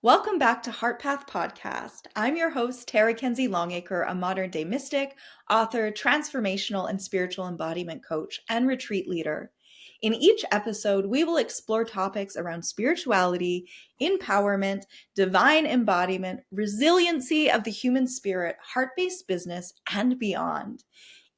Welcome back to Heart Path Podcast. I'm your host, Terra Kenzie Longacre, a modern day mystic, author, transformational and spiritual embodiment coach, and retreat leader. In each episode, we will explore topics around spirituality, empowerment, divine embodiment, resiliency of the human spirit, heart-based business, and beyond.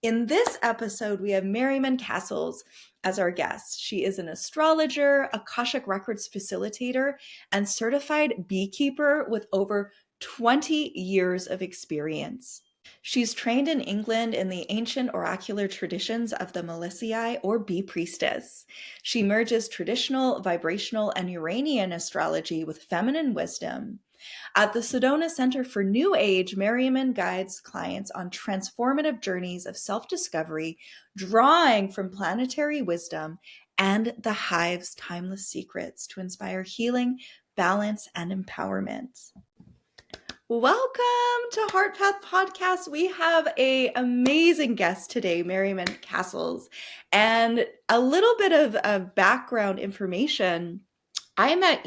In this episode, we have Merryman Cassels as our guest. She is an astrologer, Akashic Records Facilitator, and certified beekeeper with over 20 years of experience. She's trained in England in the ancient oracular traditions of the Melissae or bee priestess. She merges traditional, vibrational, and Uranian astrology with feminine wisdom. At the Sedona Center for New Age, Merryman guides clients on transformative journeys of self-discovery, drawing from planetary wisdom and the hive's timeless secrets to inspire healing, balance, and empowerment. Welcome to Heart Path Podcast. We have an amazing guest today, Merryman Cassels, and a little bit of background information. I met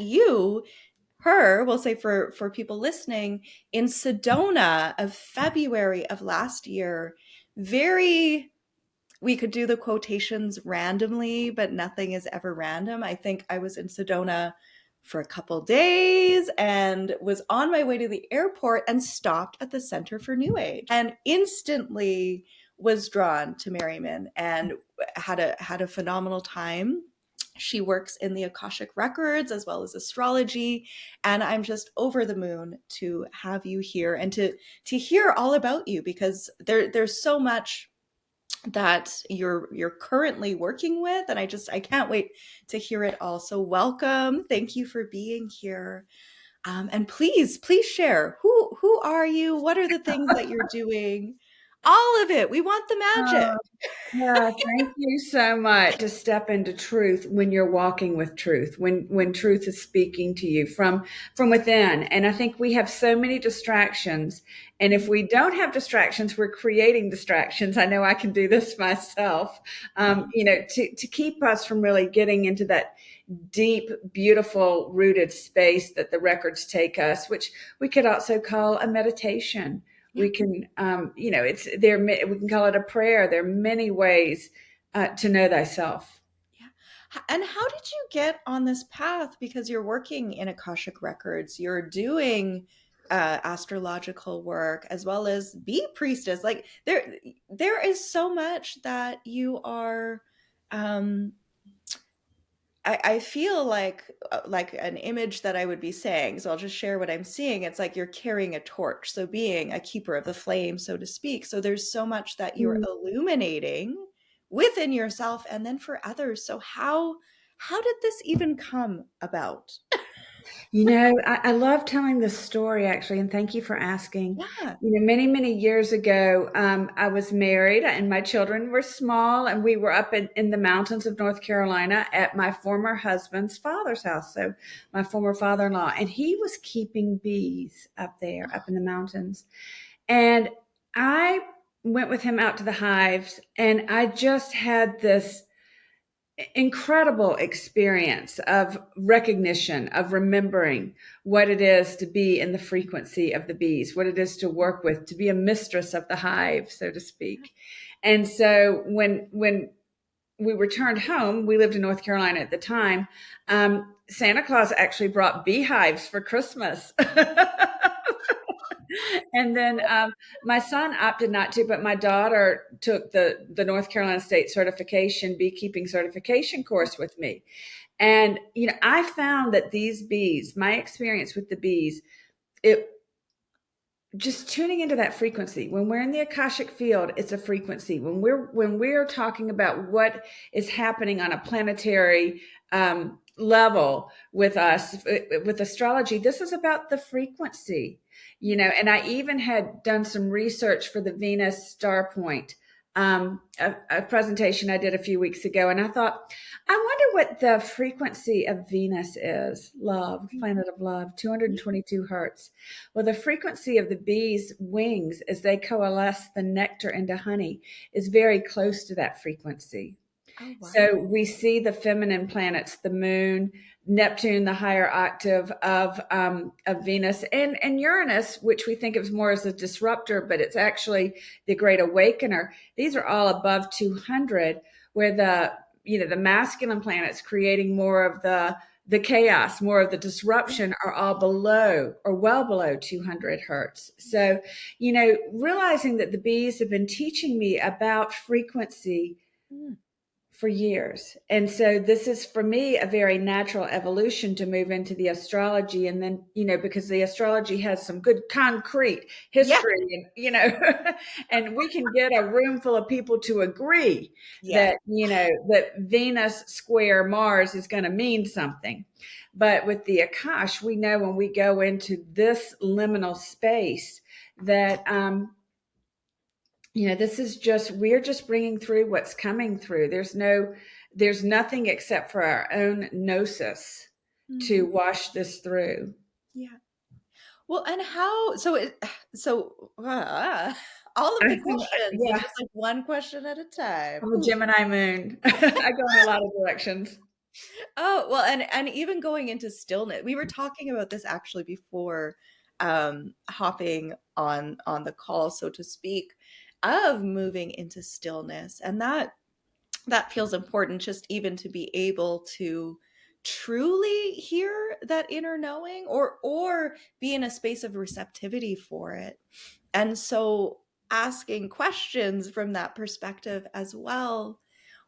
we'll say for people listening, in Sedona of February of last year. We could do the quotations randomly, but nothing is ever random. I think I was in Sedona for a couple days and was on my way to the airport and stopped at the Center for New Age and instantly was drawn to Merryman and had a phenomenal time. She works in the Akashic Records as well as astrology, and I'm just over the moon to have you here and to hear all about you, because there's so much that you're currently working with, and I can't wait to hear it all. So welcome, thank you for being here, and please share who are you, what are the things that you're doing, all of it. We want the magic. Yeah, thank you so much. To step into truth when you're walking with truth, when truth is speaking to you from within. And I think we have so many distractions. And if we don't have distractions, we're creating distractions. I know I can do this myself. To keep us from really getting into that deep, beautiful, rooted space that the records take us, which we could also call a meditation. We can, it's there. We can call it a prayer. There are many ways to know thyself. Yeah. And how did you get on this path? Because you're working in Akashic Records, you're doing astrological work as well as bee priestess. Like there is so much that you are. Um, I feel like an image that I would be saying. So I'll just share what I'm seeing. It's like you're carrying a torch. So being a keeper of the flame, so to speak. So there's so much that you're illuminating within yourself and then for others. So how did this even come about? I love telling this story, actually, and thank you for asking. Yeah. Many, many years ago, I was married and my children were small, and we were up in the mountains of North Carolina at my former husband's father's house. So my former father-in-law, and he was keeping bees up there, up in the mountains. And I went with him out to the hives, and I just had this incredible experience of recognition, of remembering what it is to be in the frequency of the bees, what it is to work with, to be a mistress of the hive, so to speak. And so when we returned home, we lived in North Carolina at the time, Santa Claus actually brought beehives for Christmas. And then my son opted not to, but my daughter took the North Carolina State certification, beekeeping certification course with me. And, I found that these bees, my experience with the bees, it just tuning into that frequency. When we're in the Akashic field, it's a frequency. When we're talking about what is happening on a planetary level with us, with astrology, this is about the frequency, and I even had done some research for the Venus star point, a presentation I did a few weeks ago. And I thought, I wonder what the frequency of Venus is. Love, planet of love, 222 hertz. Well, the frequency of the bees' wings as they coalesce the nectar into honey is very close to that frequency. Oh, wow. So we see the feminine planets, the moon, Neptune, the higher octave of Venus, and Uranus, which we think of more as a disruptor, but it's actually the great awakener. These are all above 200, where the masculine planets creating more of the chaos, more of the disruption, are all below or well below 200 hertz. So, realizing that the bees have been teaching me about frequency for years. And so this is for me a very natural evolution to move into the astrology. And then, because the astrology has some good concrete Yeah. history and, and we can get a room full of people to agree Yeah. that, that Venus square Mars is going to mean something. But with the Akash, we know when we go into this liminal space that, this is we're just bringing through what's coming through. There's nothing except for our own gnosis to wash this through. Yeah. Well, and how, all of the questions, but Yeah, just like one question at a time. I'm a Ooh. Gemini moon. I go in a lot of directions. Oh, well, and even going into stillness. We were talking about this actually before hopping on the call, so to speak, of moving into stillness. And that feels important, just even to be able to truly hear that inner knowing, or be in a space of receptivity for it. And so asking questions from that perspective as well.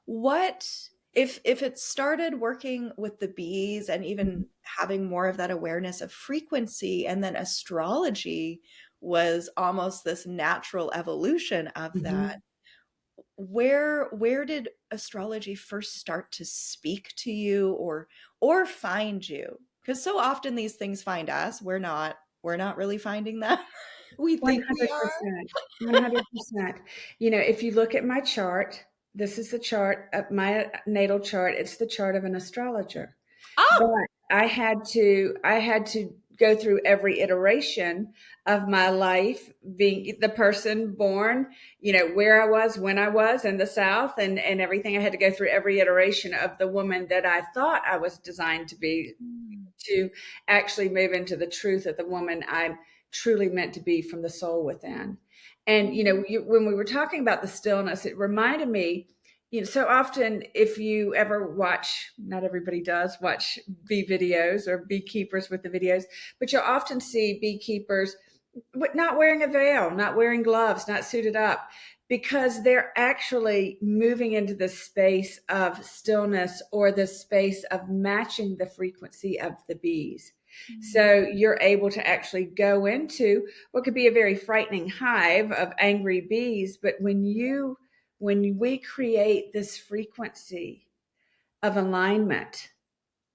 What if it started working with the bees and even having more of that awareness of frequency, and then astrology was almost this natural evolution of that? Mhm. Where did astrology first start to speak to you, or find you? Because so often these things find us. We're not really finding them. We think we are. 100%. 100%. If you look at my chart, this is the chart of my natal chart. It's the chart of an astrologer. Oh. But I had to go through every iteration of my life, being the person born, where I was, when I was in the South, and everything. I had to go through every iteration of the woman that I thought I was designed to be, to actually move into the truth of the woman I'm truly meant to be from the soul within. And when we were talking about the stillness, it reminded me, so often, if you ever watch, not everybody does watch bee videos or beekeepers with the videos, but you'll often see beekeepers not wearing a veil, not wearing gloves, not suited up, because they're actually moving into the space of stillness, or the space of matching the frequency of the bees. So you're able to actually go into what could be a very frightening hive of angry bees, but when we create this frequency of alignment,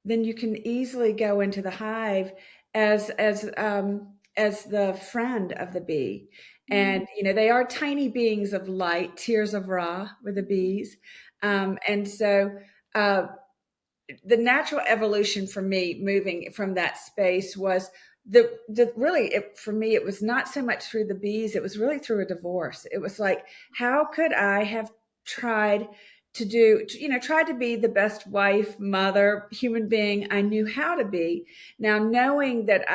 then you can easily go into the hive as the friend of the bee. And they are tiny beings of light, tears of Ra with the bees. And so the natural evolution for me moving from that space was for me, it was not so much through the bees, it was really through a divorce. It was like, how could I have tried tried to be the best wife, mother, human being I knew how to be. Now, knowing that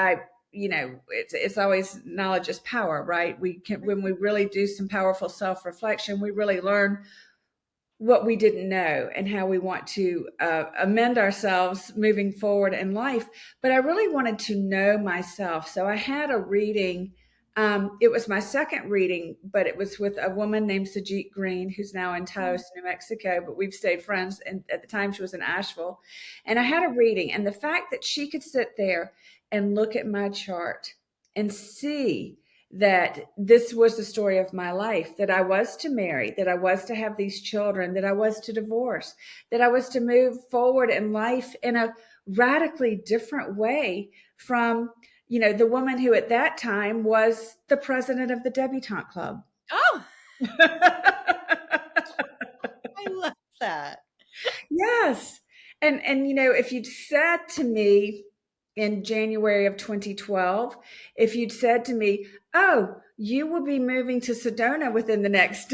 it's always knowledge is power, right? When we really do some powerful self-reflection, we really learn what we didn't know and how we want to amend ourselves moving forward in life. But I really wanted to know myself. So I had a reading. It was my second reading, but it was with a woman named Sajit Green, who's now in Taos, New Mexico, but we've stayed friends. And at the time she was in Asheville. And I had a reading. And the fact that she could sit there and look at my chart and see that this was the story of my life, that I was to marry, that I was to have these children, that I was to divorce, that I was to move forward in life in a radically different way from, the woman who at that time was the president of the debutante club. Oh, I love that. Yes. And if you'd said to me in January of 2012, if you'd said to me, "Oh, you will be moving to Sedona within the next,"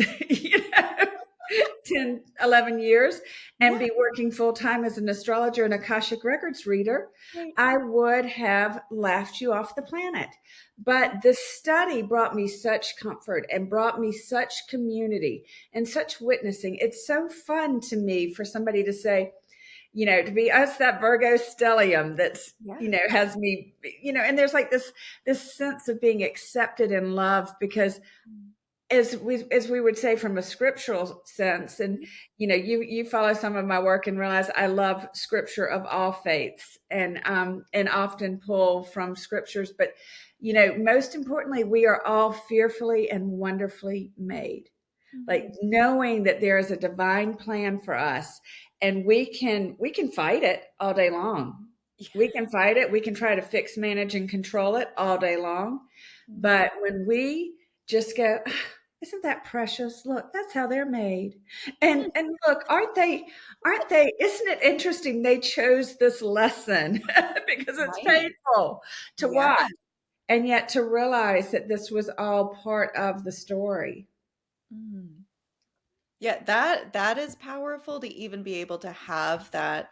10, 11 years and Yeah. be working full time as an astrologer and Akashic Records reader, Right. I would have laughed you off the planet. But the study brought me such comfort and brought me such community and such witnessing. It's so fun to me for somebody to say, to be us, that Virgo stellium that's, Yeah. has me, and there's like this sense of being accepted and loved because as we would say from a scriptural sense, and you follow some of my work and realize I love scripture of all faiths and often pull from scriptures, but most importantly, we are all fearfully and wonderfully made. Like Mhm. knowing that there is a divine plan for us, and we can fight it all day long. Yeah. We can fight it. We can try to fix, manage, and control it all day long. Mhm. But when we just go, "Ah, isn't that precious? Look, that's how they're made. And look, aren't they, isn't it interesting they chose this lesson because it's Right. painful to Yeah. watch, and yet to realize that this was all part of the story." Mm. Yeah, that is powerful to even be able to have that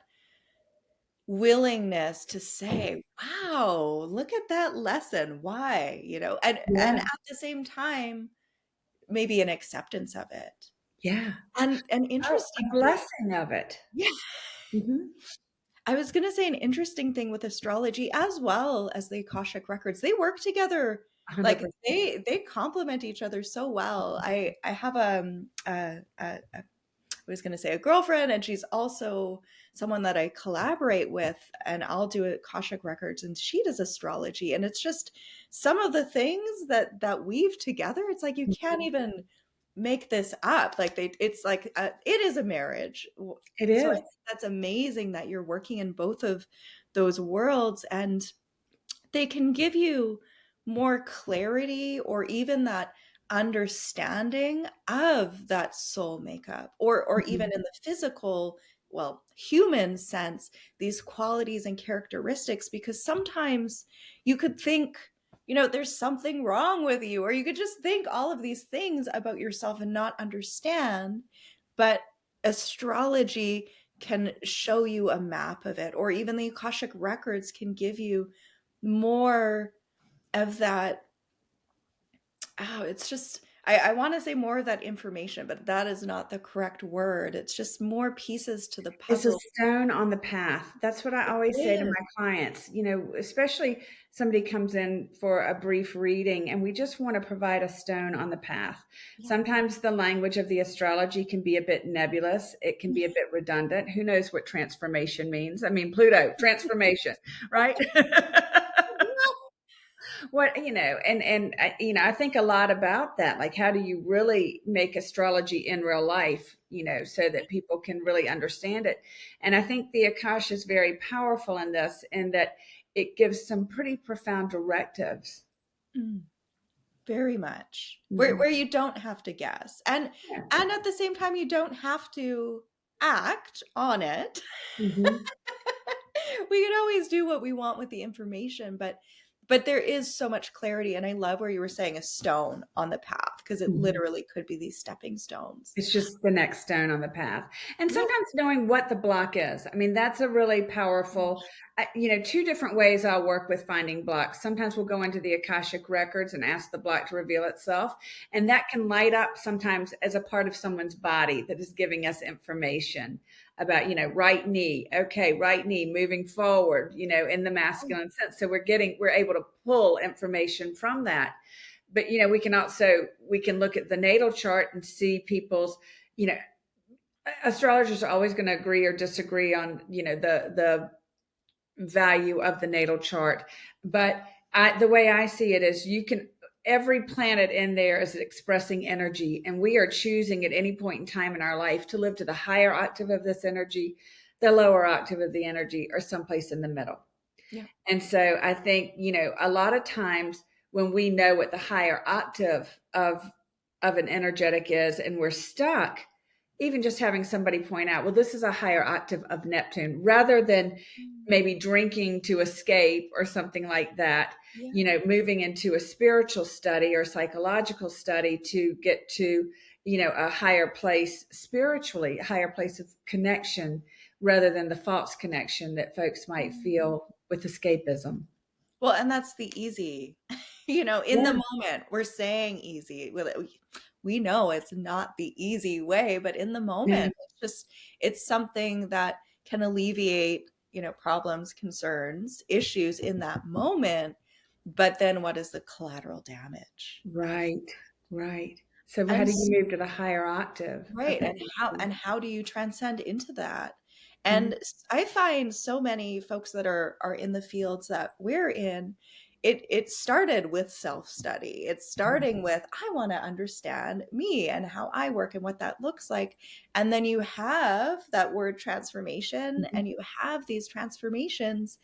willingness to say, "Wow, look at that lesson. Why?" And Yeah. at the same time, maybe an acceptance of it. Yeah. And Oh, a interesting thing. blessing of it. Yeah. Mhm. I was going to say an interesting thing with astrology as well as the Akashic records. They work together. Like 100%. they complement each other so well. I have I was going to say a girlfriend, and she's also someone that I collaborate with, and I'll do Akashic records, and she does astrology, and it's just some of the things that weave together. It's like you can't Mhm. even make this up. Like it's like it is a marriage. It So I is. think that's amazing that you're working in both of those worlds, and they can give you more clarity or even that understanding of that soul makeup or even Mhm. in the physical, well, human sense, these qualities and characteristics, because sometimes you could think, there's something wrong with you, or you could just think all of these things about yourself and not understand. But astrology can show you a map of it, or even the Akashic records can give you more of that. Oh, it's just, I want to say more of that information, but that is not the correct word. It's just more pieces to the It's a puzzle. stone on the path. That's what I It always say to is. my clients, especially somebody comes in for a brief reading and we just want to provide a stone on the path. Yeah. Sometimes the language of the astrology can be a bit nebulous. It can be a bit redundant. Who knows what transformation means? I mean, Pluto, transformation, right? What and I think a lot about that, like how do you really make astrology in real life, so that people can really understand it. And I think the Akash is very powerful in this, in that it gives some pretty profound directives. Mm, very much. Where Hmm. where you don't have to guess. Yeah. And at the same time you don't have to act on it. Hmm. We can always do what we want with the information, but there is so much clarity, and I love where you were saying a stone on the path, because it Hmm. literally could be these stepping stones. It's just the next stone on the path. And Yeah. sometimes knowing what the block is. I mean, that's a really powerful, two different ways I'll work with finding blocks. Sometimes we'll go into the Akashic records and ask the block to reveal itself. And that can light up sometimes as a part of someone's body that is giving us information about, right knee. Okay, right knee moving forward, in the masculine sense. So we're able to pull information from that. But we can look at the natal chart and see people's, you know astrologers are always going to agree or disagree on the value of the natal chart. But the way I see it is, every planet in there is expressing energy, and we are choosing at any point in time in our life to live to the higher octave of this energy, the lower octave of the energy, or someplace in the middle. Yeah. And so I think, a lot of times when we know what the higher octave of an energetic is and we're stuck, even just having somebody point out, well, this is a higher octave of Neptune, rather than Mm. maybe drinking to escape or something like that, Yeah. moving into a spiritual study or psychological study to get to, a higher place spiritually, a higher place of connection rather than the false connection that folks might feel with escapism. Well, and that's the easy, in the Yeah, moment, we're saying easy. We know it's not the easy way, but in the yeah, moment, it's something that can alleviate, problems, concerns, issues in that moment. But then what is the collateral damage? right, right. So how And do you move to the higher octave of Right, that and wisdom? how do you transcend into that? Mhm, And I find so many folks that are in the fields that we're in, it started with self-study. It's mhm, starting with, I want to understand me and how I work and what that looks like. And then you have that word transformation, mhm. and you have these transformations,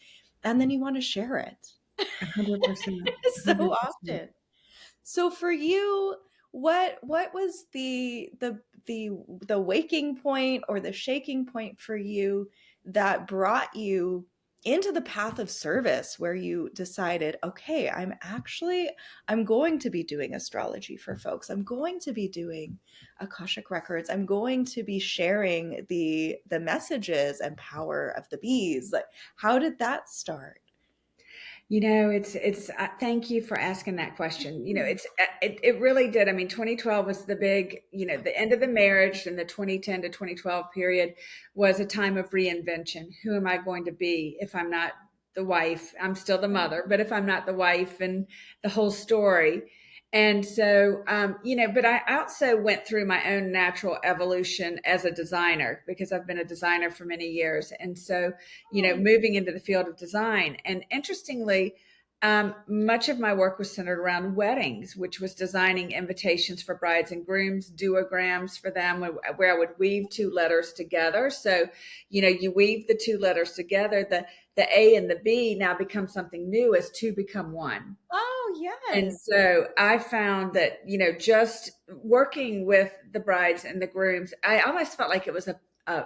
and then you want to share it 100%, so 100%. often. So for you, what was the waking point or the shaking point for you that brought you into the path of service where you decided, okay, I'm going to be doing astrology for folks. I'm going to be doing Akashic Records. I'm going to be sharing the messages and power of the bees. Like, how did that start? Thank you for asking that question. It really did. I mean, 2012 was the big, the end of the marriage, and the 2010 to 2012 period was a time of reinvention. Who am I going to be if I'm not the wife? I'm still the mother, but if I'm not the wife and the whole story. And so, but I also went through my own natural evolution as a designer because I've been a designer for many years. And so, moving into the field of design. And interestingly, much of my work was centered around weddings, which was designing invitations for brides and grooms, duograms for them, where I would weave two letters together. So, you weave the two letters together, the A and the B now become something new as two become one. Oh, And yes. so I found that, just working with the brides and the grooms, I almost felt like it was I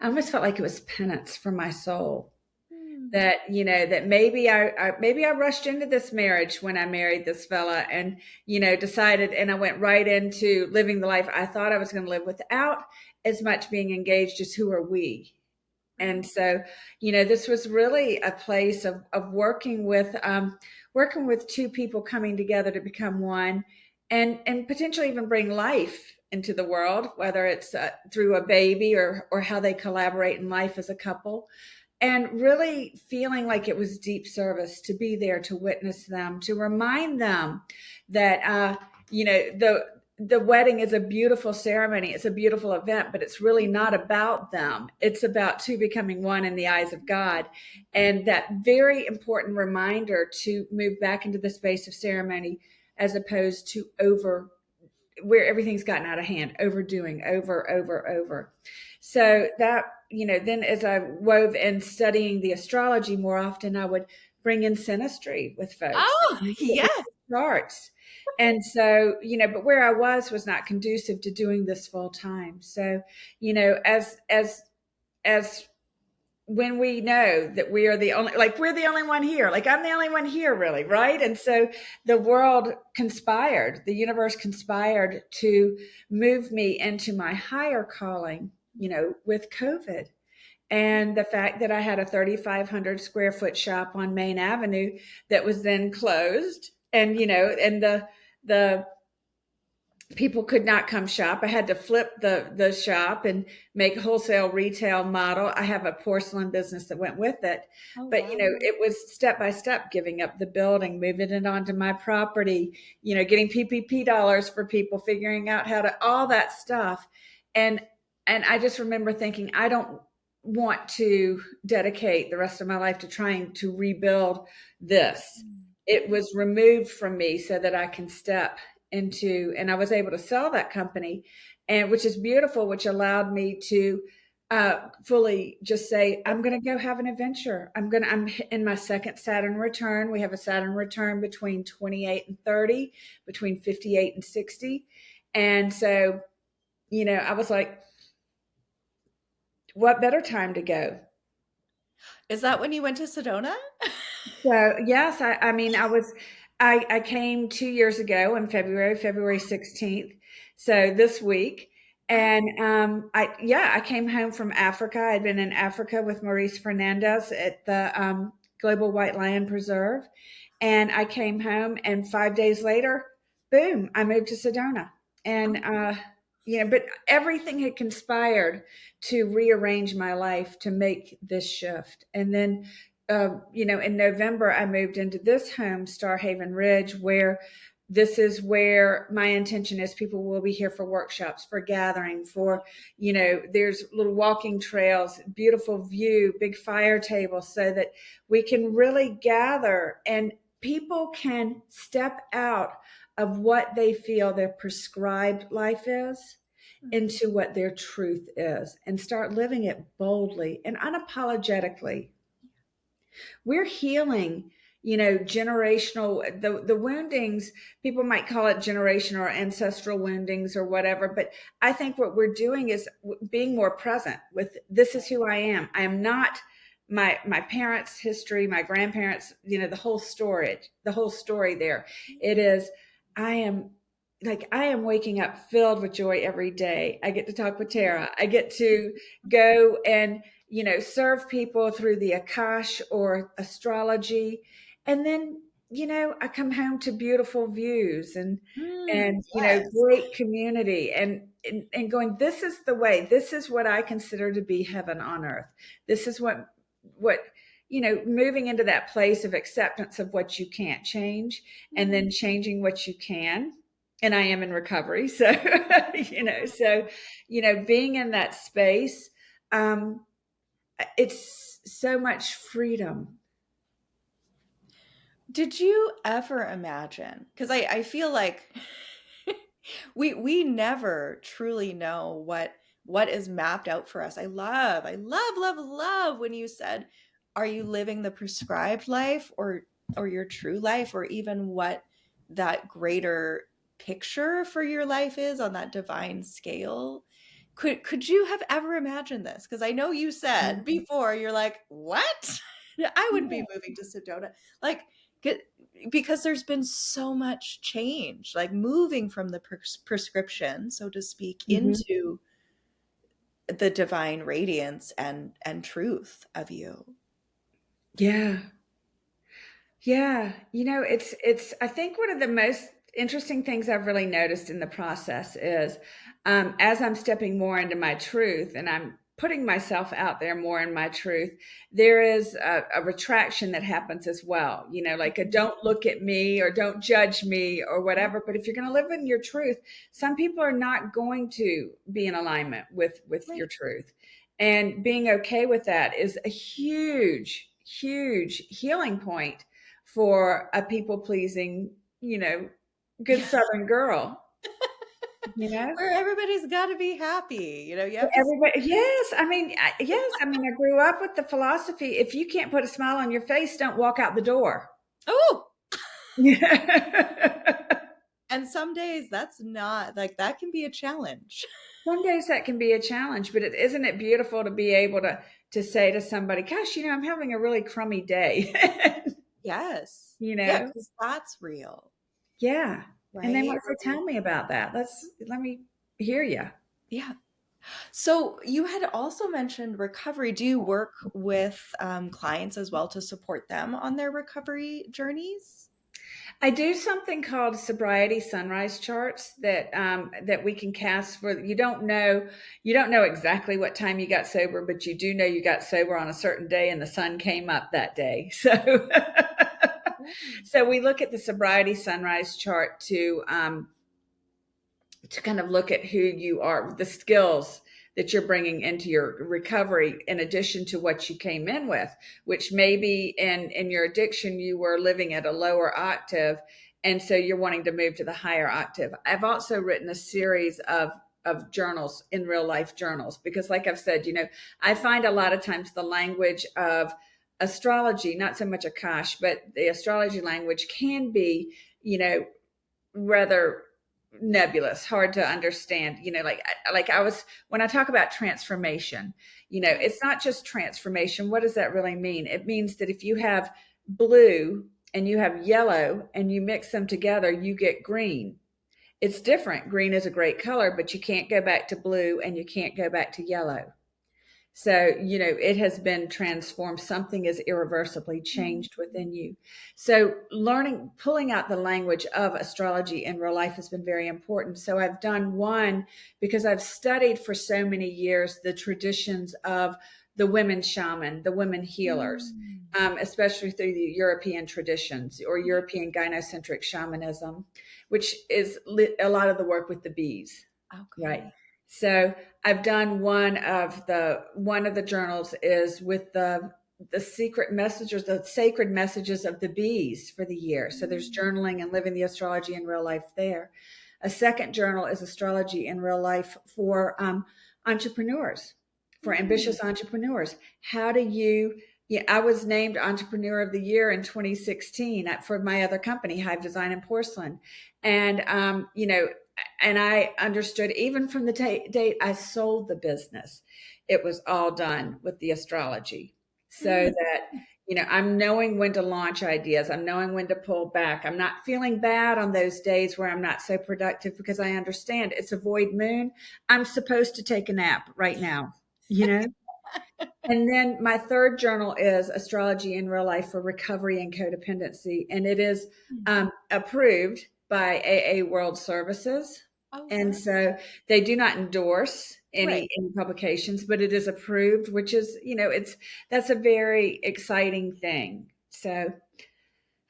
almost felt like it was penance for my soul Hmm. that that maybe I rushed into this marriage when I married this fella and decided, and I went right into living the life I thought I was going to live without as much being engaged as who are we. And so this was really a place of working with two people coming together to become one, and potentially even bring life into the world, whether it's through a baby or how they collaborate in life as a couple, and really feeling like it was deep service to be there to witness them, to remind them that the wedding is a beautiful ceremony, it's a beautiful event, but it's really not about them. It's about two becoming one in the eyes of God. And that very important reminder to move back into the space of ceremony as opposed to over, where everything's gotten out of hand, overdoing, over. So that, then as I wove in studying the astrology more often, I would bring in synastry with folks Oh, and look yes. at the charts. And so, but where I was not conducive to doing this full time. So, as when we know that we are the only, like we're the only one here, like I'm the only one here really, right? And so the world conspired, the universe conspired to move me into my higher calling, with COVID. And the fact that I had a 3,500 square foot shop on Main Avenue that was then closed, and and the people could not come shop. I had to flip the shop and make a wholesale retail model. I have a porcelain business that went with it. Oh, But wow. it was step by step, giving up the building, moving it onto my property, getting PPP dollars for people, figuring out how to all that stuff. And I just remember thinking, I don't want to dedicate the rest of my life to trying to rebuild this. It was removed from me so that I can step into, and I was able to sell that company, and which is beautiful, which allowed me to fully just say, I'm going to go have an adventure. I'm in my second Saturn return. We have a Saturn return between 28 and 30, between 58 and 60. And so, I was like, what better time to go? Is that when you went to Sedona? So yes, I mean, I came 2 years ago in February 16th. So this week, and I came home from Africa. I'd been in Africa with Maurice Fernandez at the Global White Lion Preserve, and I came home, and 5 days later, boom, I moved to Sedona, and but everything had conspired to rearrange my life to make this shift, and then. In November, I moved into this home, Star Haven Ridge, where this is where my intention is people will be here for workshops, for gathering, for, there's little walking trails, beautiful view, big fire table, so that we can really gather and people can step out of what they feel their prescribed life is into what their truth is and start living it boldly and unapologetically. We're healing, generational, the woundings. People might call it generational or ancestral woundings or whatever, but I think what we're doing is being more present with, this is who I am. I am not my parents' history, my grandparents, the whole story there. It is, I am waking up filled with joy every day. I get to talk with Terra. I get to go and serve people through the Akash or astrology. And then, I come home to beautiful views and Yes. great community and going, this is the way, this is what I consider to be heaven on earth. This is what moving into that place of acceptance of what you can't change and then changing what you can. And I am in recovery. So, being in that space, it's so much freedom. Did you ever imagine? Because I feel like we never truly know what is mapped out for us. I love when you said, are you living the prescribed life or your true life, or even what that greater picture for your life is on that divine scale? Could you have ever imagined this? Because I know you said before, you're like, what? I wouldn't be moving to Sedona. Like, because there's been so much change, like moving from the prescription, so to speak, Mm-hmm. into the divine radiance and truth of you. Yeah. Yeah. It's, I think one of the most interesting things I've really noticed in the process is as I'm stepping more into my truth and I'm putting myself out there more in my truth, there is a retraction that happens as well. Like a don't look at me or don't judge me or whatever. But if you're going to live in your truth, some people are not going to be in alignment with Right. your truth. And being okay with that is a huge, huge healing point for a people pleasing, good Yeah. Southern girl, you know? Where everybody's got to be happy. You have to. Everybody, yes. I grew up with the philosophy, if you can't put a smile on your face, don't walk out the door. Oh, Yeah. and some days that's not like that can be a challenge. Some days that can be a challenge, but isn't it beautiful to be able to say to somebody, gosh, I'm having a really crummy day. Yes. you Yeah, know? because that's real, Yeah. And then right? once they tell me about that, let me hear you. Yeah. So you had also mentioned recovery. Do you work with clients as well to support them on their recovery journeys? I do something called sobriety sunrise charts that we can cast for. You don't know exactly what time you got sober, but you do know you got sober on a certain day and the sun came up that day. So so we look at the sobriety sunrise chart to kind of look at who you are, the skills that you're bringing into your recovery, in addition to what you came in with, which maybe in your addiction, you were living at a lower octave. And so you're wanting to move to the higher octave. I've also written a series of journals, in real life journals, because like I've said, I find a lot of times the language of astrology, not so much Akash, but the astrology language can be, rather nebulous, hard to understand. Like I was, when I talk about transformation, it's not just transformation. What does that really mean? It means that if you have blue and you have yellow and you mix them together, you get green. It's different. Green is a great color, but you can't go back to blue and you can't go back to yellow. So, it has been transformed. Something is irreversibly changed within you. So, pulling out the language of astrology in real life has been very important. So, I've done one because I've studied for so many years the traditions of the women shaman, the women healers, especially through the European traditions or European gynocentric shamanism, which is a lot of the work with the bees. Right. Okay. So I've done one of the journals is with the secret messages, the sacred messages of the bees for the year. So there's journaling and living the astrology in real life there. A second journal is astrology in real life for entrepreneurs, for ambitious entrepreneurs. How do you? Yeah, I was named Entrepreneur of the Year in 2016 for my other company, Hive Design and Porcelain, and and I understood even from the date I sold the business, it was all done with the astrology. So that, I'm knowing when to launch ideas. I'm knowing when to pull back. I'm not feeling bad on those days where I'm not so productive because I understand it's a void moon. I'm supposed to take a nap right now, you know? And then my third journal is Astrology in Real Life for Recovery and Codependency. And it is approved by AA World Services. Oh, And wow. so they do not endorse Right. any publications, but it is approved, which is, that's a very exciting thing. So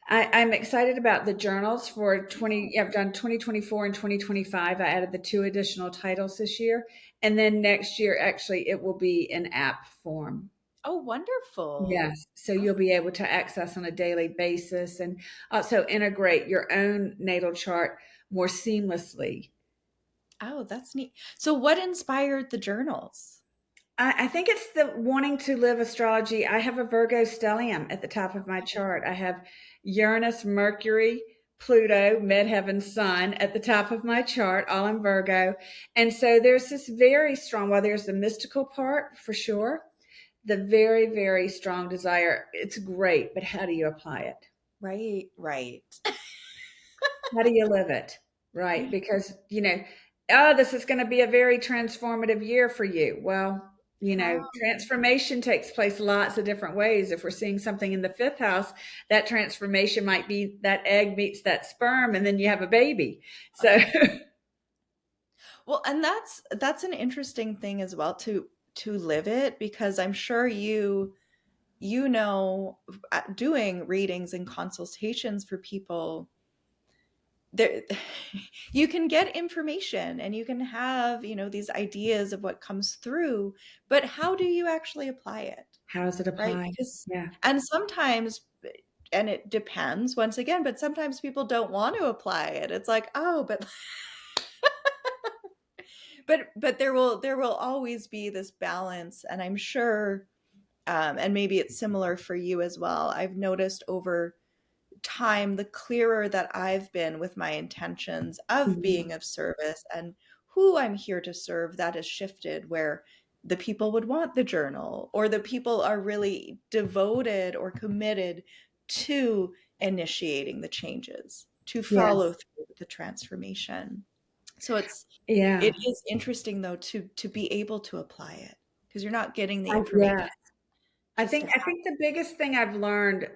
I'm excited about the journals for I've done 2024 and 2025. I added the 2 additional titles this year. And then next year, actually, it will be in app form. Oh, wonderful. Yes. So you'll be able to access on a daily basis and also integrate your own natal chart more seamlessly. Oh, that's neat. So, what inspired the journals? I think it's the wanting to live astrology. I have a Virgo stellium at the top of my chart. I have Uranus, Mercury, Pluto, midheaven, Sun at the top of my chart, all in Virgo. And so there's this very strong, while there's the mystical part for sure, the very, very strong desire. It's great, but how do you apply it? Right, right. How do you live it? Right. Because, this is going to be a very transformative year for you. Well, How? transformation takes place lots of different ways. If we're seeing something in the 5th house, that transformation might be that egg meets that sperm and then you have a baby. So, Well, and that's an interesting thing as well to live it, because I'm sure doing readings and consultations for people there you can get information and you can have, these ideas of what comes through, but how do you actually apply it? how does it Right? apply? Because Yeah. and sometimes, and it depends once again, but sometimes people don't want to apply it. It's like, oh, but there will always be this balance, and I'm sure, and maybe it's similar for you as well. I've noticed over time, the clearer that I've been with my intentions of Mhm. being of service and who I'm here to serve, that has shifted, where the people would want the journal, or the people are really devoted or committed to initiating the changes, to follow Yes. through with the transformation. So it Yeah. is interesting though to be able to apply it, because you're not getting the information Yeah. just to I have. think the biggest thing I've learned,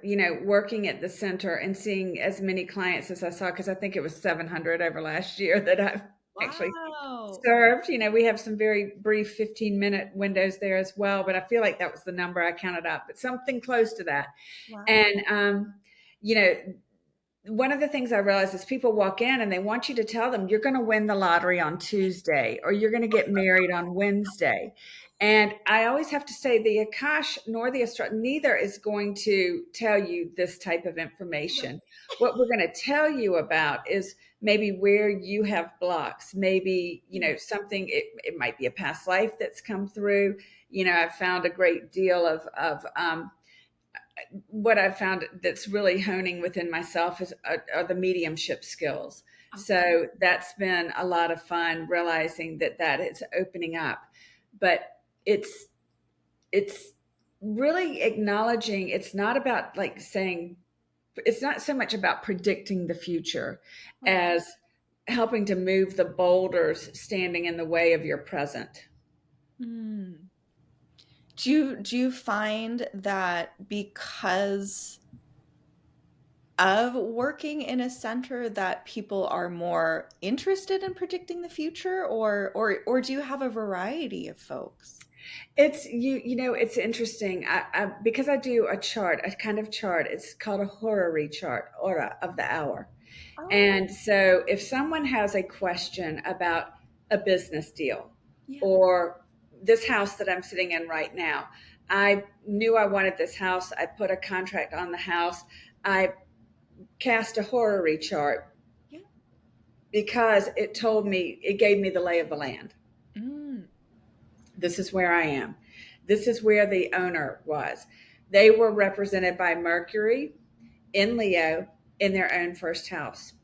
working at the center and seeing as many clients as I saw, because I think it was 700 over last year that I've actually Wow. served. We have some very brief 15-minute windows there as well, but I feel like that was the number I counted up, but something close to that. Wow. And, you know, one of the things I realize is people walk in and they want you to tell them you're going to win the lottery on Tuesday or you're going to get married on Wednesday. And I always have to say the Akash nor the Astro, neither is going to tell you this type of information. What we're going to tell you about is maybe where you have blocks, maybe, something, it might be a past life that's come through. I've found a great deal of what I've found that's really honing within myself are the mediumship skills. Okay. So that's been a lot of fun realizing that is opening up, but it's really acknowledging it's not about like saying it's not so much about predicting the future Right. as helping to move the boulders standing in the way of your present. Mm. Do you find that because of working in a center that people are more interested in predicting the future, or do you have a variety of folks? It's it's interesting. Because I do a chart, a kind of chart. It's called a horary chart, aura of the hour. Oh, And so if someone has a question about a business deal yeah. or this house that I'm sitting in right now, I knew I wanted this house. I put a contract on the house. I cast a horary chart Yeah. because it gave me the lay of the land. Mm. This is where I am. This is where the owner was. They were represented by Mercury in Leo in their own first house.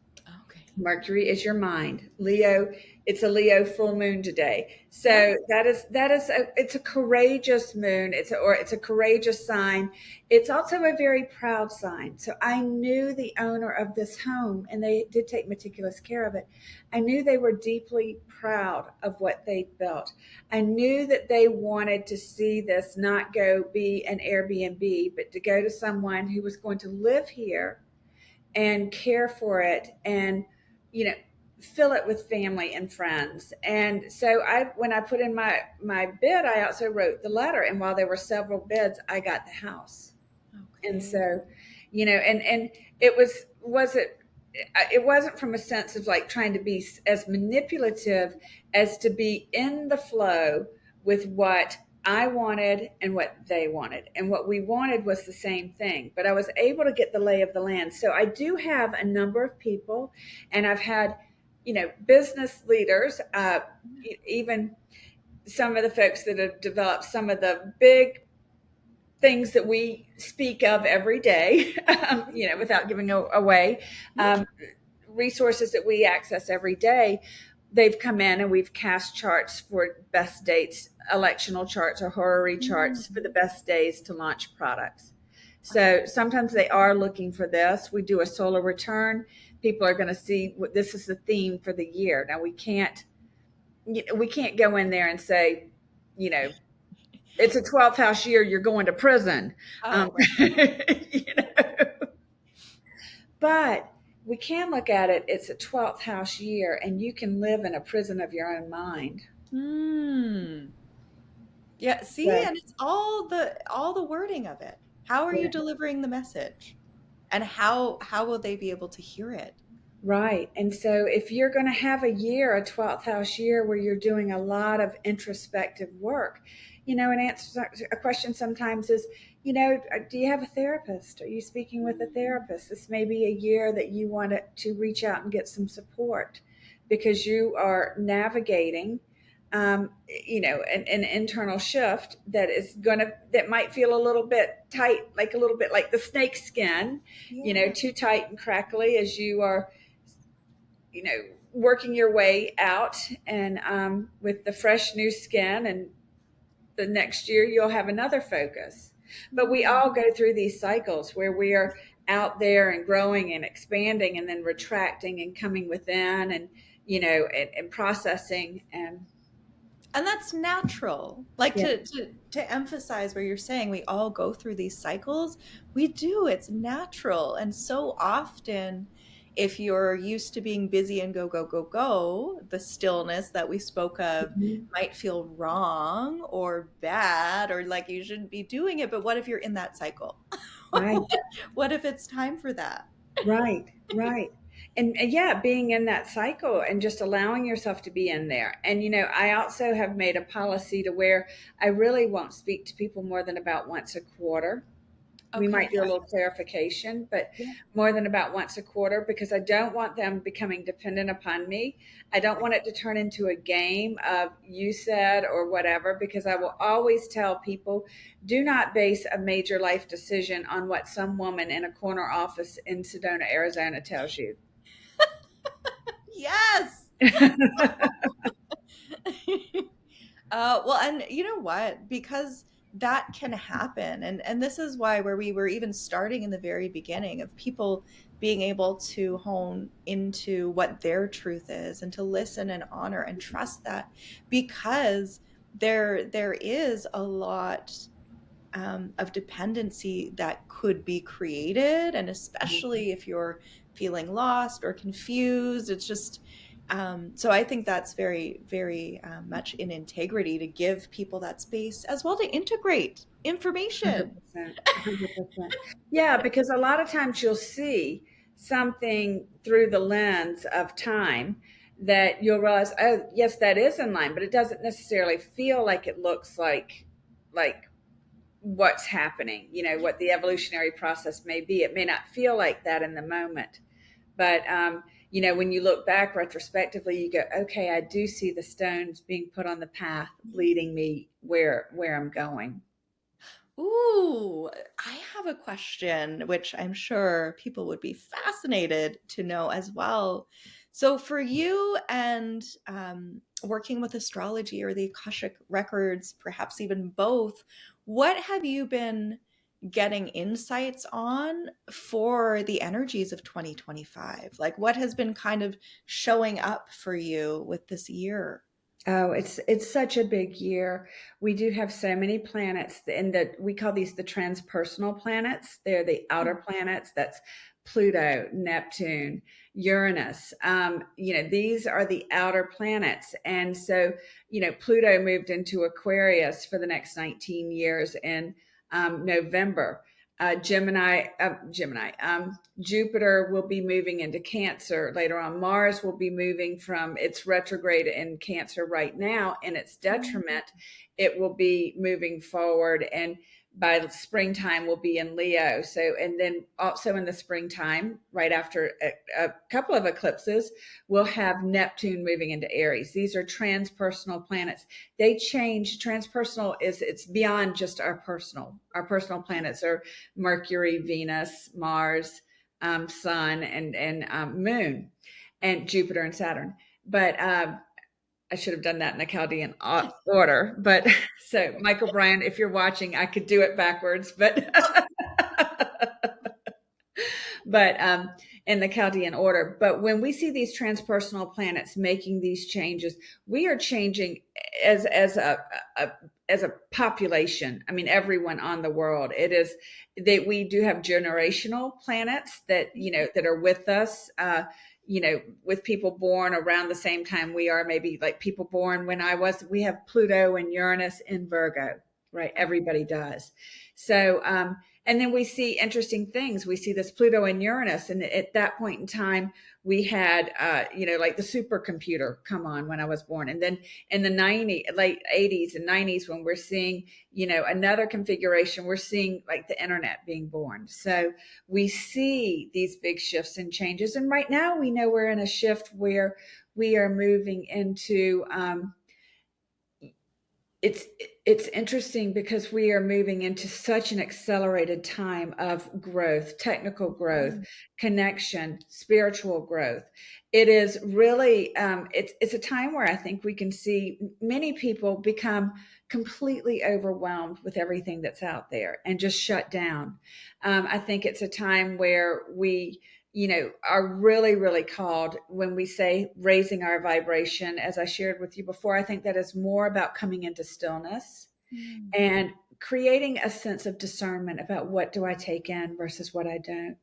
Okay. Mercury is your mind. Leo, it's a Leo full moon today. Yeah. So it's a courageous moon. It's a courageous sign. It's also a very proud sign. So I knew the owner of this home, and they did take meticulous care of it. I knew they were deeply proud of what they built. I knew that they wanted to see this not go be an Airbnb, but to go to someone who was going to live here and care for it and you know fill it with family and friends. And so when I put in my bid, I also wrote the letter, and while there were several bids, I got the house. And Okay. so and it wasn't from a sense of like trying to be as manipulative as to be in the flow with what I wanted and what they wanted. And what we wanted was the same thing, but I was able to get the lay of the land. So I do have a number of people, and I've had, business leaders, even some of the folks that have developed some of the big things that we speak of every day, without giving away, Yeah. um, resources that we access every day. They've come in and we've cast charts for best dates, electional charts or horary charts for the Mm. best days to launch products. So sometimes they are looking for this. We do a solar return. People are going to see what this is the theme for the year. Now we can't go in there and say, you know, it's a 12th house year, you're going to prison. Oh, right. You know? But we can look at it, it's a 12th house year, and you can live in a prison of your own mind. Hmm. Yeah, see, So, and it's all the wording of it. How are you yeah. delivering the message? And how will they be able to hear it? Right. And so if you're going to have a year, a 12th house year, where you're doing a lot of introspective work, an answer a question sometimes is, do you have a therapist? Are you speaking with a therapist? This may be a year that you want to reach out and get some support because you are navigating, an internal shift that might feel a little bit tight, like a little bit like the snake skin, Yeah. too tight and crackly as you are working your way out, and with the fresh new skin, and the next year you'll have another focus. But we Hmm. all go through these cycles where we are out there and growing and expanding and then retracting and coming within, and and processing. And And that's natural. Like yeah. to emphasize where you're saying we all go through these cycles, we do. It's natural. And so often, if you're used to being busy and go, go, go, go, the stillness that we spoke of Mhm. might feel wrong or bad or like you shouldn't be doing it. But what if you're in that cycle? Right. What if it's time for that? Right, right. And yeah, being in that cycle and just allowing yourself to be in there. And I also have made a policy to where I really won't speak to people more than about once a quarter. We Okay. might do a little clarification, but Yeah. more than about once a quarter, because I don't want them becoming dependent upon me. I don't want it to turn into a game of you said or whatever, because I will always tell people, do not base a major life decision on what some woman in a corner office in Sedona, Arizona tells you. Yes. Well, and you know what? Because that can happen, and this is why where we were even starting in the very beginning of people being able to hone into what their truth is and to listen and honor and trust that, because there is a lot of dependency that could be created. And especially if you're feeling lost or confused, it's just, so I think that's very, very much in integrity to give people that space as well to integrate information. 100%. 100%. Yeah, because a lot of times you'll see something through the lens of time that you'll realize, oh, yes, that is in line, but it doesn't necessarily feel like it looks like what's happening, what the evolutionary process may be. It may not feel like that in the moment. But, when you look back retrospectively, you go, okay, I do see the stones being put on the path leading me where I'm going. Ooh, I have a question, which I'm sure people would be fascinated to know as well. So, for you and working with astrology or the Akashic Records, perhaps even both, what have you been getting insights on for the energies of 2025? Like, what has been kind of showing up for you with this year? Oh, it's such a big year. We do have so many planets, and that we call these the transpersonal planets. They're the outer planets. That's Pluto, Neptune, Uranus. These are the outer planets, and so Pluto moved into Aquarius for the next 19 years in November. Jupiter will be moving into Cancer later on. Mars will be moving from its retrograde in Cancer right now, in its detriment. It will be moving forward, and by the springtime will be in Leo. So, and then also in the springtime, right after a couple of eclipses, we'll have Neptune moving into Aries. These are transpersonal planets. They change. Transpersonal it's beyond just our personal. Our personal planets are Mercury, Venus, Mars, Sun, and Moon, and Jupiter and Saturn. But I should have done that in the Chaldean order. But so, Michael Bryan, if you're watching, I could do it backwards, but but in the Chaldean order. But when we see these transpersonal planets making these changes, we are changing as as a population. I mean, everyone on the world. It is that we do have generational planets that that are with us. With people born around the same time we are, maybe like people born when I was. We have Pluto and Uranus in Virgo, right? Everybody does. So, and then we see interesting things. We see this Pluto and Uranus, and at that point in time, we had, like the supercomputer come on when I was born, and then in the late 80s and 90s, when we're seeing, another configuration, we're seeing like the internet being born. So we see these big shifts and changes, and right now we know we're in a shift where we are moving into. It's interesting because we are moving into such an accelerated time of growth, technical growth, connection, spiritual growth. It is really it's a time where I think we can see many people become completely overwhelmed with everything that's out there and just shut down. I think it's a time where we are really, really called when we say raising our vibration. As I shared with you before, I think that is more about coming into stillness and creating a sense of discernment about what do I take in versus what I don't.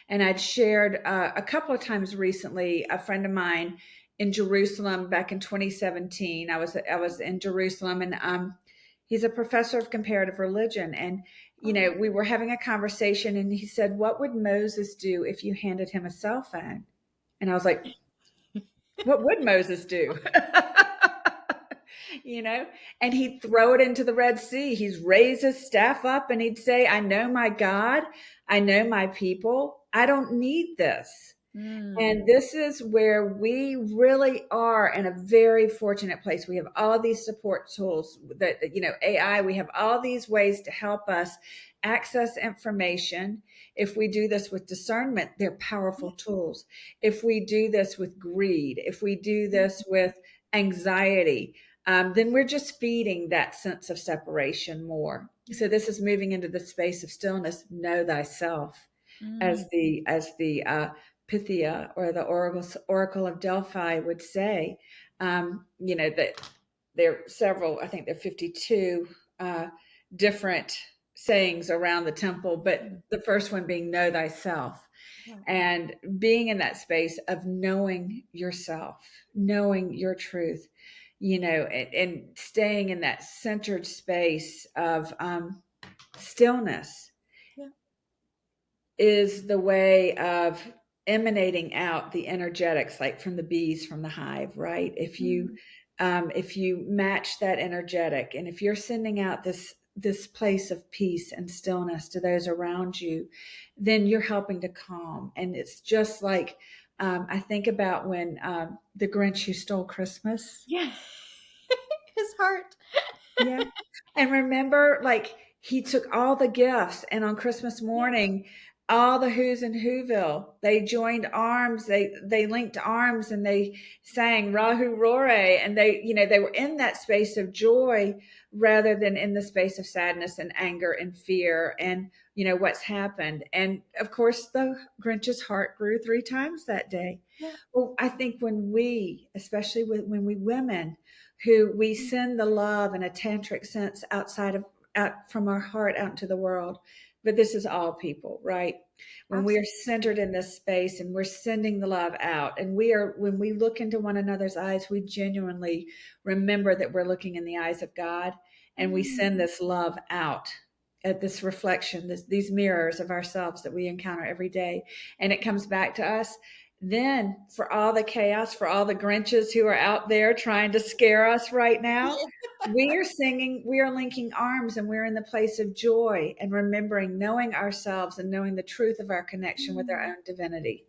And I'd shared a couple of times recently, a friend of mine in Jerusalem back in 2017. I was in Jerusalem, and he's a professor of comparative religion, and we were having a conversation, and he said, "What would Moses do if you handed him a cell phone?" And I was like, "What would Moses do?" And he'd throw it into the Red Sea. He'd raise his staff up and he'd say, "I know my God. I know my people. I don't need this." And this is where we really are in a very fortunate place. We have all these support tools that, AI, we have all these ways to help us access information. If we do this with discernment, they're powerful tools. If we do this with greed, if we do this with anxiety, then we're just feeding that sense of separation more. So this is moving into the space of stillness. Know thyself. Mm. as the Pythia or the Oracle of Delphi would say. That there are several, I think there are 52 different sayings around the temple, but the first one being know thyself, Yeah. and being in that space of knowing yourself, knowing your truth, and staying in that centered space of stillness Yeah. is the way of emanating out the energetics, like from the bees from the hive, right? Mm. If you match that energetic, and if you're sending out this place of peace and stillness to those around you, then you're helping to calm. And it's just like I think about when the Grinch who stole Christmas. Yeah. His heart. Yeah. And remember, like, he took all the gifts, and on Christmas Yeah. morning, all the Who's in Whoville, they joined arms, they linked arms, and they sang Rahu Rore, and they were in that space of joy rather than in the space of sadness and anger and fear and what's happened. And of course, the Grinch's heart grew 3 times that day. Yeah. Well, I think when we, especially when we women, who we send the love in a tantric sense out from our heart out into the world. But this is all people, right? When we are Absolutely. centered in this space and we're sending the love out, and when we look into one another's eyes, we genuinely remember that we're looking in the eyes of God, and we Mm. send this love out at this reflection, these mirrors of ourselves that we encounter every day, and it comes back to us. Then, for all the chaos, for all the Grinches who are out there trying to scare us right now, we are singing, we are linking arms, and we're in the place of joy and remembering, knowing ourselves and knowing the truth of our connection with our Mm. own divinity.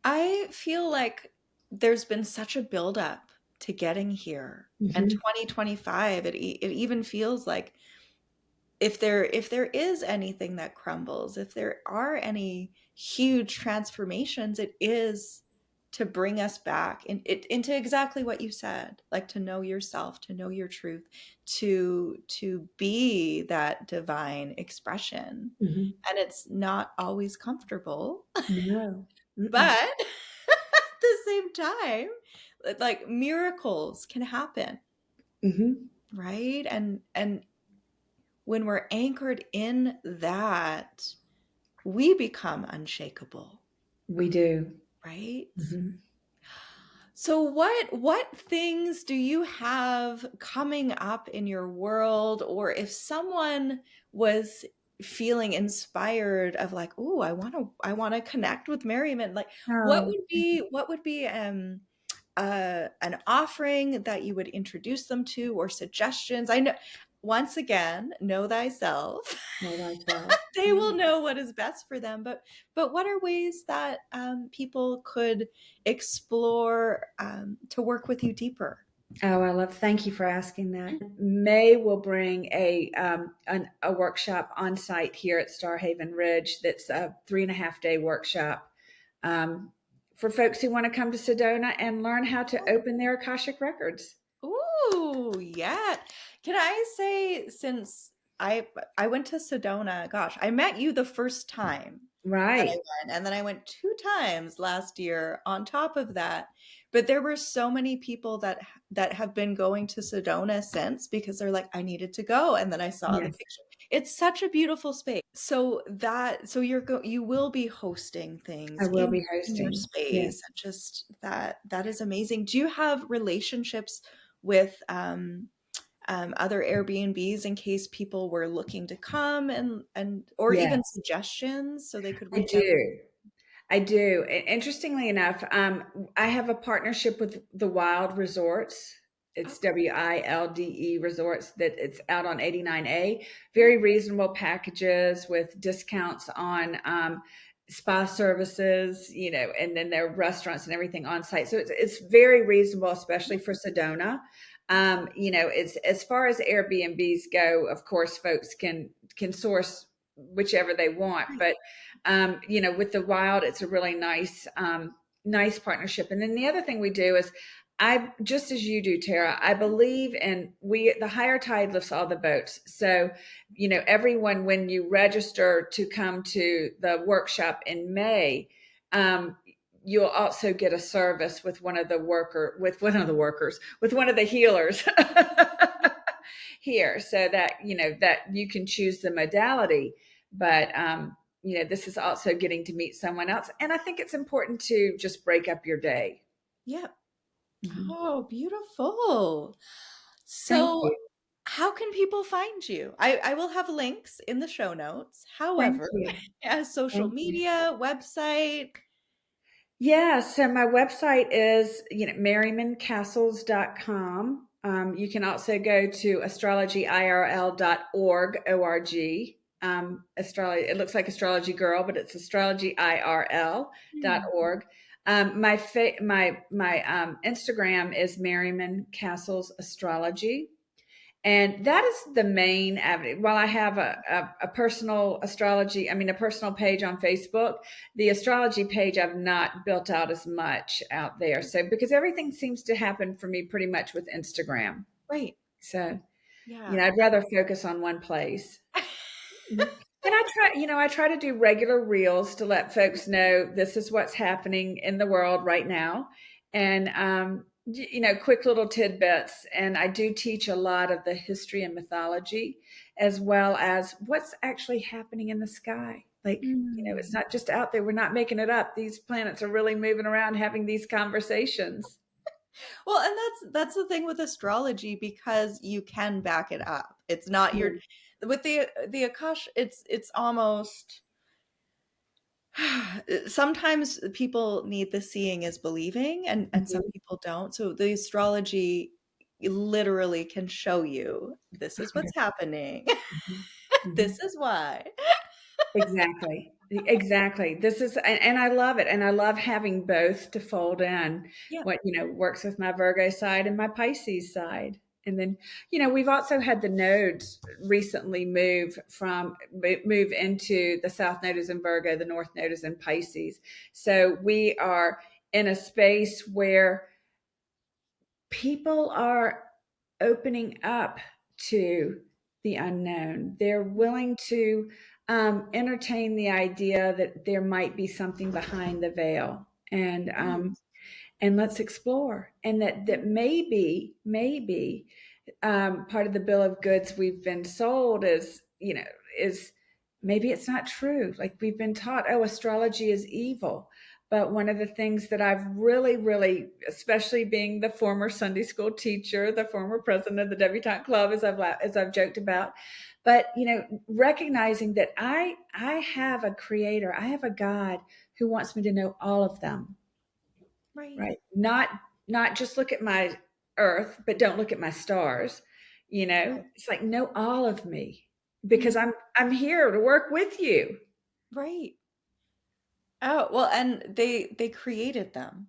I feel like there's been such a buildup to getting here. And Mm-hmm. 2025, it even feels like if there is anything that crumbles, if there are any huge transformations, it is to bring us back into exactly what you said, like to know yourself, to know your truth, to be that divine expression. Mm-hmm. And it's not always comfortable, No. but Mm-mm. at the same time, like miracles can happen, Mm-hmm. right? And when we're anchored in that, we become unshakable, We do. right? Mm-hmm. So what things do you have coming up in your world, or if someone was feeling inspired of like, oh, I want to connect with Merriman, like Oh, what would be an offering that you would introduce them to, or suggestions? I know, once again, know thyself. know thyself. They Yeah. will know what is best for them. But what are ways that people could explore to work with you deeper? Oh, thank you for asking that. May will bring a workshop on site here at Starhaven Ridge. That's a 3.5 day workshop um, for folks who want to come to Sedona and learn how to open their Akashic records. Ooh, yeah. Can I say, since I went to Sedona, gosh, I met you the first time that I Right. went, and then I went 2 times last year on top of that. But there were so many people that have been going to Sedona since, because they're like, I needed to go, and then I saw the Yes, picture. It's such a beautiful space. So you will be hosting I things will be in your hosting. Yes. space, and just that is amazing. Do you have relationships with other Airbnbs in case people were looking to come, and or even Yes, suggestions so they could I reach out? do. I do. Interestingly enough, I have a partnership with the Wild Resorts. It's Okay. WILDE Resorts, that it's out on 89A. Yeah. Very reasonable packages with discounts on spa services, and then there are restaurants and everything on site. So it's very reasonable, especially for Sedona. It's as far as Airbnbs go, of course, folks can source whichever they want, Right. but with the Wild, it's a really nice partnership. And then the other thing we do is I just as you do, Tara, I believe in the higher tide lifts all the boats. So, everyone, when you register to come to the workshop in May, um, you'll also get a service with one of the workers, with one of the healers here, so that you can choose the modality. But this is also getting to meet someone else, and I think it's important to just break up your day. Yep. Mhm. Oh, beautiful. Thank So, you. how can people find you? I will have links in the show notes. Thank However, you. as social Thank you. media, website. Yeah, so my website is, merrymancastles.com. You can also go to astrologyirl.org, O-R-G. Astrology, it looks like Astrology Girl, but it's Hmm. astrologyirl.org. My Instagram is Merryman Cassels Astrology. And that is the main avenue. While I have a personal astrology, a personal page on Facebook, the astrology page I've not built out as much out there. So, because everything seems to happen for me pretty much with Instagram. Right. So, Yeah. I'd rather focus on one place. Mhm. And I try to do regular reels to let folks know this is what's happening in the world right now. And, quick little tidbits. And I do teach a lot of the history and mythology, as well as what's actually happening in the sky. Like, it's Mm. not just out there. We're not making it up. These planets are really moving around having these conversations. Well, and that's the thing with astrology, because you can back it up. It's not your, Mm. with the Akash, it's almost, sometimes people need the seeing is believing, and some Mhm. people don't. So the astrology literally can show you this is what's happening. Mhm. This Mhm. is why. Exactly. Exactly. This is, and I love it. And I love having both to fold in Yeah. what, works with my Virgo side and my Pisces side. And then, we've also had the nodes recently move into the South node is in Virgo, the North node is in Pisces. So we are in a space where people are opening up to the unknown. They're willing to entertain the idea that there might be something behind the veil, Right. and let's explore. And that maybe part of the bill of goods we've been sold is maybe it's not true. Like we've been taught, oh, astrology is evil. But one of the things that I've really, really, especially being the former Sunday school teacher, the former president of the Debutante Club, as I've joked about, but recognizing that I have a creator, I have a God who wants me to know all of them, Right. right? Not just look at my Earth, but don't look at my stars. Right. It's like know all of me because Mm. I'm here to work with you. Right. Oh, well, and they created them.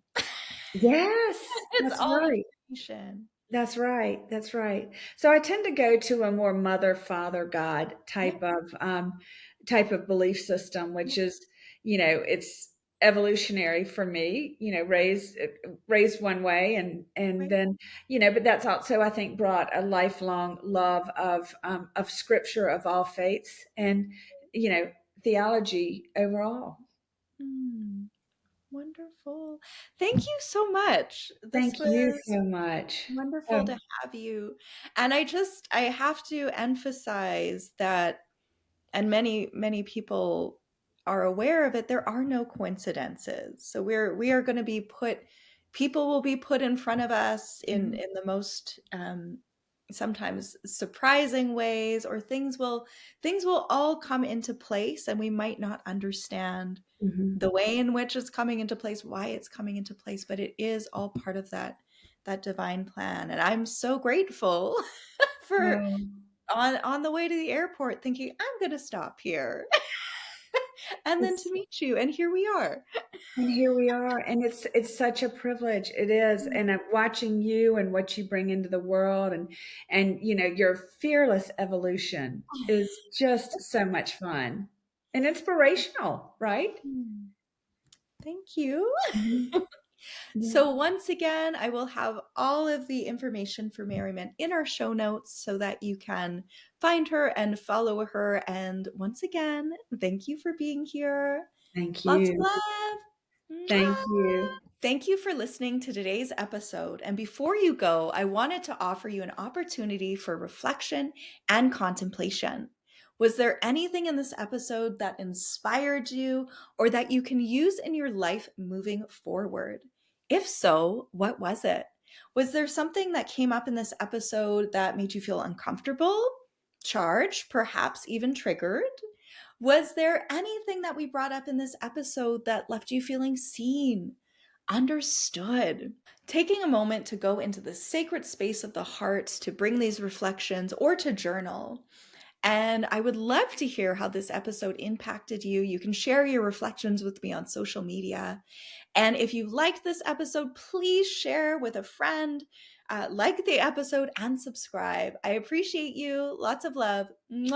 Yes, It's that's all right. information. That's right. That's right. So I tend to go to a more mother, father, God Yeah. type of belief system, Yeah. which is, it's evolutionary for me. Raised one way, and Right. then, but that's also I think brought a lifelong love of scripture of all faiths and you know theology overall. Mm. Wonderful. Thank you so much. This Thank you was so much. wonderful Oh, to have you. And I have to emphasize that, and many people are aware of it, there are no coincidences. So we are going to be people will be put in front of us mhm, in the most sometimes surprising ways, or things will all come into place, and we might not understand mhm. the way in which it's coming into place, why it's coming into place, but it is all part of that divine plan. And I'm so grateful for Oh. on the way to the airport thinking I'm going to stop here and then to It's meet you, and here we are. And here we are, and it's such a privilege. It is, and I'm watching you and what you bring into the world, and your fearless evolution is just so much fun and inspirational, right? Mm. Thank you. Mhm. Yeah. So once again, I will have all of the information for Merryman in our show notes so that you can find her and follow her. And once again, thank you for being here. Thank Lots of you. love. Thank Mwah. you. Thank you for listening to today's episode. And before you go, I wanted to offer you an opportunity for reflection and contemplation. Was there anything in this episode that inspired you or that you can use in your life moving forward? If so, what was it? Was there something that came up in this episode that made you feel uncomfortable, charged, perhaps even triggered? Was there anything that we brought up in this episode that left you feeling seen, understood? Taking a moment to go into the sacred space of the heart to bring these reflections or to journal. And I would love to hear how this episode impacted you. You can share your reflections with me on social media. And if you liked this episode, please share with a friend, like the episode, and subscribe. I appreciate you. Lots of love. Mwah.